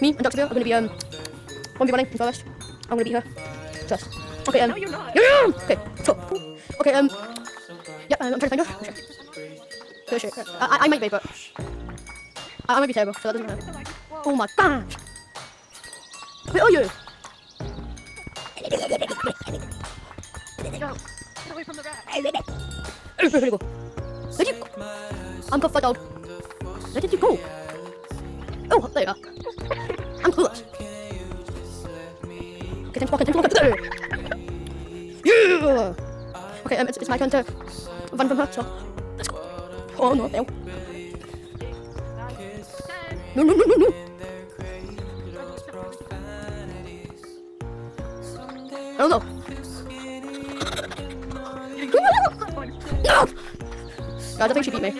Me and Dr. Bill are going to be 1v1ing in Forest. I'm going to beat her. Just. Okay, No, you're not. yeah! Okay, so. Okay, yeah, I'm trying to find her. Oh, shit. I might be, but I might be terrible, so that doesn't matter. Oh my gosh! Where are you? Get away from the rat. Where'd you go? Where'd you go? I'm confuddled. Where did you go? Oh, there you are. I'm clueless. Okay, time to walk. Yeah! Okay, it's my turn to run from her, so let's go. Oh no, no. No. Oh no. No! God, I think she beat me.